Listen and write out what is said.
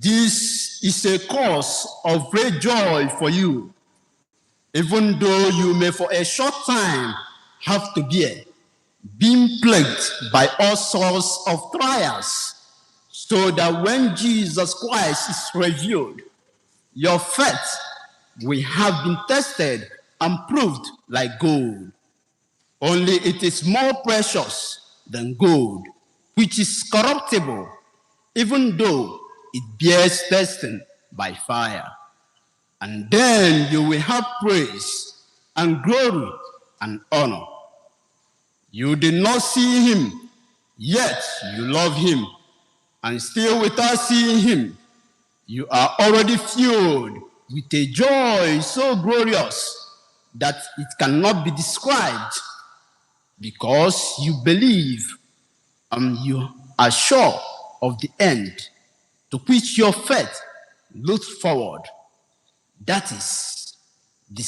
This is a cause of great joy for you, even though you may for a short time have to bear, being plagued by all sorts of trials, so that when Jesus Christ is revealed, your faith will have been tested and proved like gold. Only it is more precious than gold, which is corruptible, even though it bears testing by fire. And then you will have praise and glory and honor. You did not see him, yet you love him. And still without seeing him, you are already filled with a joy so glorious that it cannot be described, because you believe and you are sure of the end to which your faith looks forward. That is the